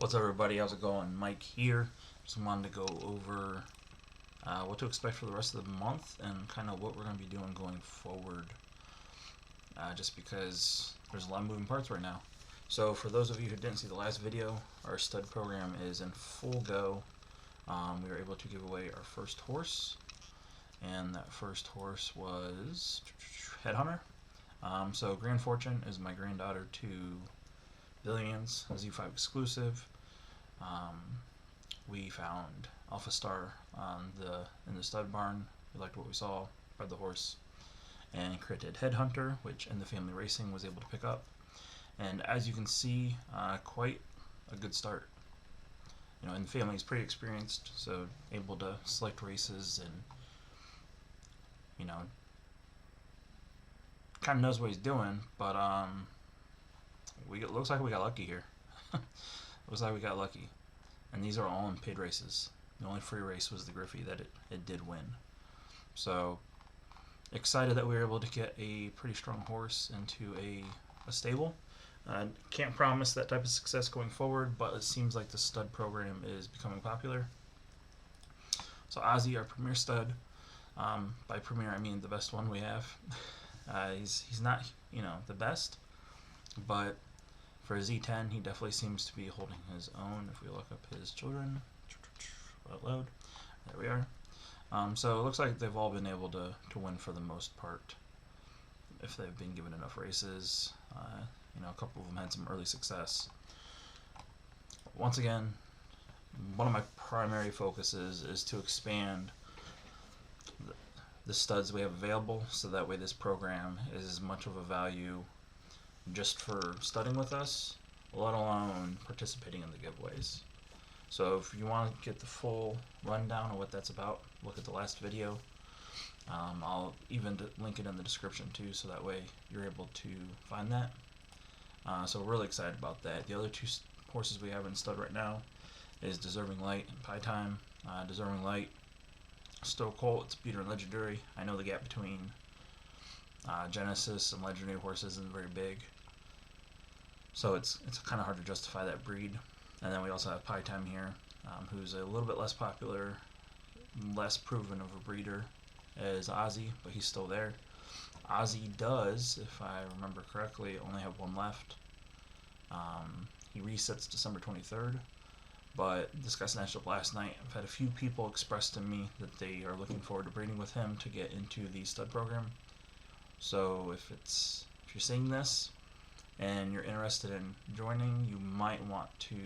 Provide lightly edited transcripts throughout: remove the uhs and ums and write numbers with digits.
What's up, everybody? How's it going? Mike here. Just wanted to go over what to expect for the rest of the month and kind of what we're going to be doing going forward. Just because there's a lot of moving parts right now. So for those of you who didn't see the last video, our stud program is in full go. We were able to give away our first horse, and that first horse was Headhunter. So Grand Fortune is my granddaughter to Billions, a Z5 exclusive. We found Alpha Star in the stud barn. We liked what we saw, bred the horse, and created Headhunter, which in the family racing was able to pick up. And as you can see, quite a good start. You know, and the family is pretty experienced, so able to select races and, you know, kind of knows what he's doing. But looks like we got lucky here. Looks like we got lucky. And these are all in paid races. The only free race was the Griffey that it did win. So excited that we were able to get a pretty strong horse into a stable. Can't promise that type of success going forward, but it seems like the stud program is becoming popular. So Ozzy, our premier stud, by premier I mean the best one we have. He's not, you know, the best, but for a Z10, he definitely seems to be holding his own. If we look up his children, load, there we are. So it looks like they've all been able to win for the most part, if they've been given enough races. You know, a couple of them had some early success. Once again, one of my primary focuses is to expand the studs we have available, so that way this program is as much of a value just for studying with us, let alone participating in the giveaways. So if you want to get the full rundown of what that's about, look at the last video. I'll even link it in the description too, so that way you're able to find that. So we're really excited about that. The other two horses we have in stud right now is Deserving Light and Pie Time. Deserving Light, Stowe Colt, it's Beater and Legendary. I know the gap between Genesis and Legendary horses isn't very big, so it's kind of hard to justify that breed. And then we also have Pie Time here, who's a little bit less popular, less proven of a breeder as Ozzy, but he's still there. Ozzy does, if I remember correctly, only have one left. He resets December 23rd, but discussing that last night, I've had a few people express to me that they are looking forward to breeding with him to get into the stud program. So if you're seeing this and you're interested in joining, you might want to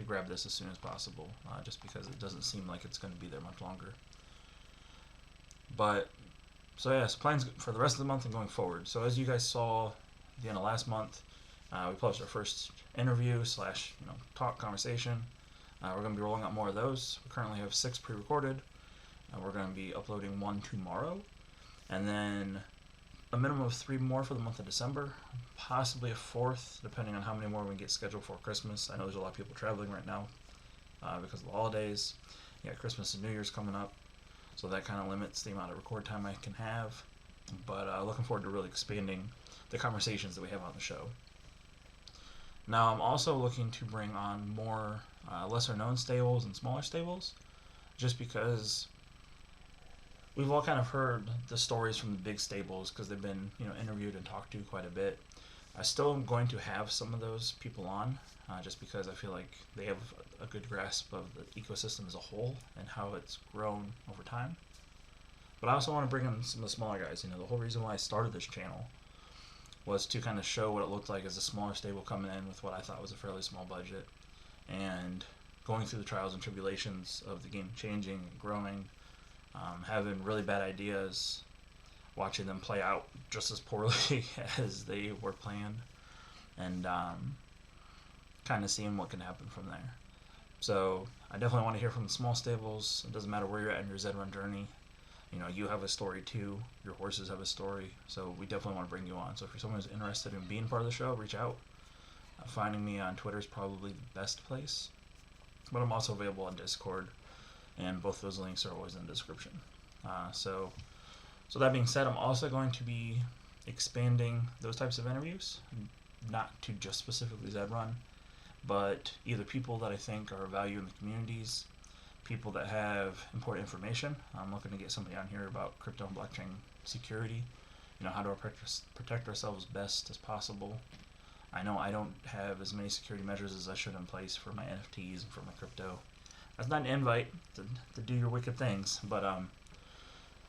grab this as soon as possible, just because it doesn't seem like it's going to be there much longer. But so yes, plans for the rest of the month and going forward. So as you guys saw at the end of last month, we published our first interview / talk conversation. We're going to be rolling out more of those. We currently have 6 pre-recorded. We're going to be uploading 1 tomorrow, and then a minimum of 3 more for the month of December, possibly a 4th, depending on how many more we get scheduled for Christmas. I know there's a lot of people traveling right now because of the holidays. You got Christmas and New Year's coming up, so that kind of limits the amount of record time I can have. But looking forward to really expanding the conversations that we have on the show. Now I'm also looking to bring on more lesser known stables and smaller stables, just because we've all kind of heard the stories from the big stables because they've been, you know, interviewed and talked to quite a bit. I still am going to have some of those people on, just because I feel like they have a good grasp of the ecosystem as a whole and how it's grown over time. But I also want to bring in some of the smaller guys. You know, the whole reason why I started this channel was to kind of show what it looked like as a smaller stable coming in with what I thought was a fairly small budget, and going through the trials and tribulations of the game changing and growing, having really bad ideas, watching them play out just as poorly as they were planned, and kind of seeing what can happen from there. So I definitely want to hear from the small stables. It doesn't matter where you're at in your ZedRun journey. You know, you have a story too. Your horses have a story. So we definitely want to bring you on. So if you're someone who's interested in being part of the show, reach out. Finding me on Twitter is probably the best place. But I'm also available on Discord, and both those links are always in the description. So that being said, I'm also going to be expanding those types of interviews, not to just specifically ZedRun, but either people that I think are of value in the communities, people that have important information. I'm looking to get somebody on here about crypto and blockchain security. How to protect ourselves best as possible. I know I don't have as many security measures as I should in place for my NFTs and for my crypto. That's not an invite to do your wicked things, but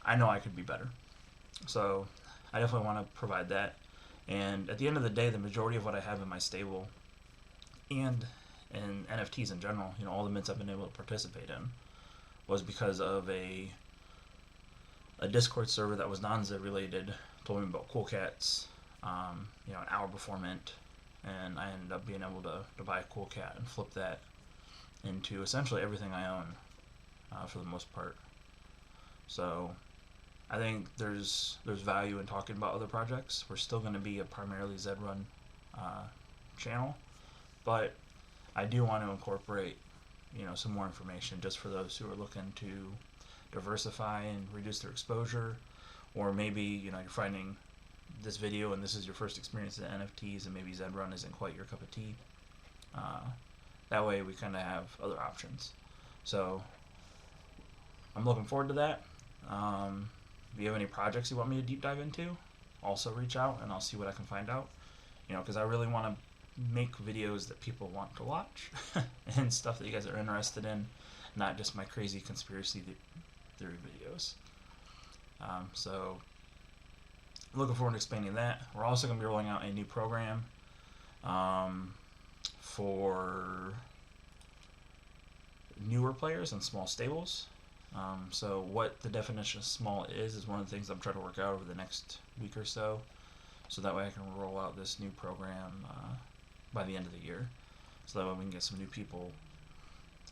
I know I could be better. So I definitely want to provide that. And at the end of the day, the majority of what I have in my stable and in NFTs in general, all the mints I've been able to participate in, was because of a Discord server that was non-Zed related told me about cool cats, an hour before mint, and I ended up being able to buy a cool cat and flip that into essentially everything I own, for the most part. So I think there's value in talking about other projects. We're still going to be a primarily ZedRun channel, but I do want to incorporate some more information just for those who are looking to diversify and reduce their exposure, or maybe you're finding this video and this is your first experience in NFTs and maybe ZedRun isn't quite your cup of tea. That way we kind of have other options. So I'm looking forward to that. If you have any projects you want me to deep dive into, also reach out and I'll see what I can find out. Because I really want to make videos that people want to watch and stuff that you guys are interested in, not just my crazy conspiracy theory videos. So looking forward to expanding that. We're also going to be rolling out a new program for newer players and small stables. So what the definition of small is one of the things I'm trying to work out over the next week or so that way I can roll out this new program by the end of the year, so that way we can get some new people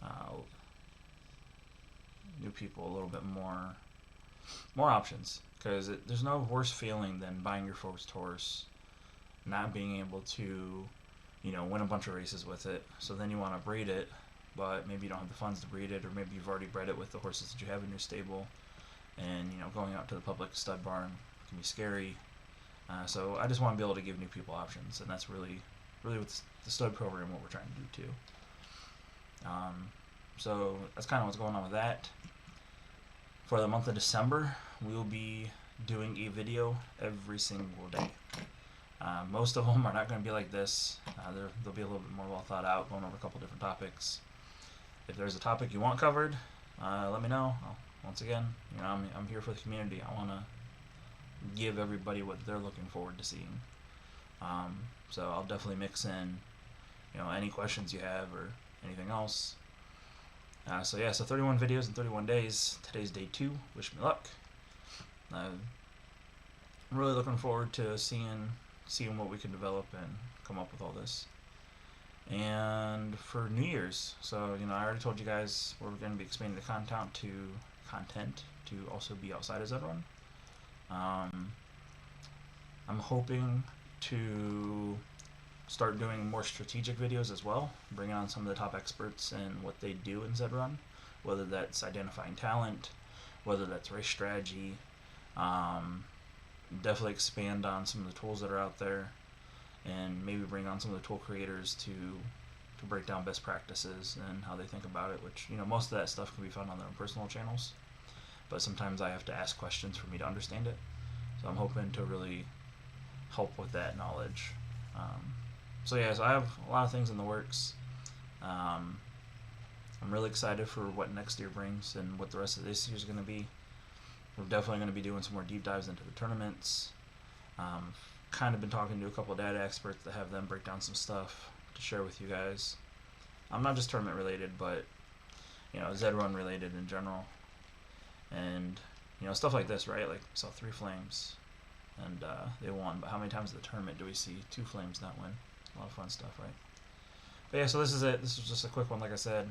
a little bit more options, because there's no worse feeling than buying your first horse, not being able to win a bunch of races with it, so then you want to breed it, but maybe you don't have the funds to breed it, or maybe you've already bred it with the horses that you have in your stable, and going out to the public stud barn can be scary. So I just want to be able to give new people options, and that's really with the stud program what we're trying to do too. So that's kind of what's going on with that. For the month of December, we will be doing a video every single day. Most of them are not going to be like this. They'll be a little bit more well thought out, going over a couple different topics. If there's a topic you want covered, let me know. Once again, I'm here for the community. I want to give everybody what they're looking forward to seeing. So I'll definitely mix in, any questions you have or anything else. So 31 videos in 31 days. Today's day 2. Wish me luck. I'm really looking forward to seeing what we can develop and come up with all this. And for New Year's, so I already told you guys we're going to be expanding the content to also be outside of ZedRun. I'm hoping to start doing more strategic videos as well, bringing on some of the top experts in what they do in ZedRun, whether that's identifying talent, whether that's race strategy. Definitely expand on some of the tools that are out there, and maybe bring on some of the tool creators to break down best practices and how they think about it, which most of that stuff can be found on their own personal channels, but sometimes I have to ask questions for me to understand it, so I'm hoping to really help with that knowledge. So I have a lot of things in the works. I'm really excited for what next year brings and what the rest of this year is going to be. We're definitely going to be doing some more deep dives into the tournaments. Kind of been talking to a couple of data experts to have them break down some stuff to share with you guys. Not just tournament related, but ZedRun related in general, and stuff like this, right? Like we saw 3 flames, and they won. But how many times in the tournament do we see 2 flames not win? A lot of fun stuff, right? But so this is it. This is just a quick one, like I said.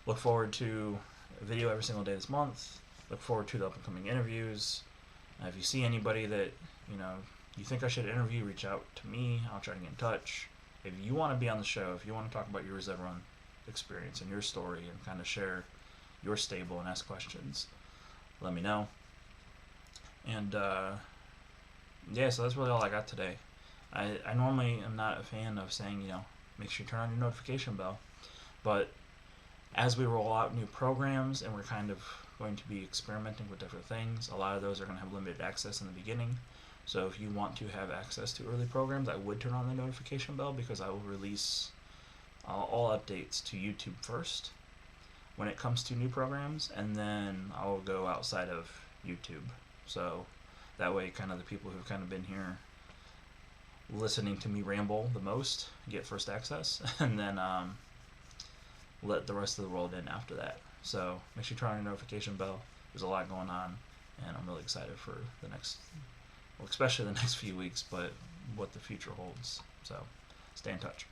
Look forward to a video every single day this month. Look forward to the up-and-coming interviews. If you see anybody that you think I should interview, reach out to me. I'll try to get in touch. If you want to be on the show, if you want to talk about your ZedRun experience and your story and kind of share your stable and ask questions, let me know. And so that's really all I got today. I normally am not a fan of saying, make sure you turn on your notification bell. But as we roll out new programs and we're kind of going to be experimenting with different things, a lot of those are going to have limited access in the beginning. So if you want to have access to early programs, I would turn on the notification bell, because I will release all updates to YouTube first when it comes to new programs, and then I'll go outside of YouTube. So that way, kind of the people who've kind of been here listening to me ramble the most get first access, and then let the rest of the world in after that. So make sure you turn on your notification bell. There's a lot going on, and I'm really excited for the next, well, especially the next few weeks, but what the future holds. So stay in touch.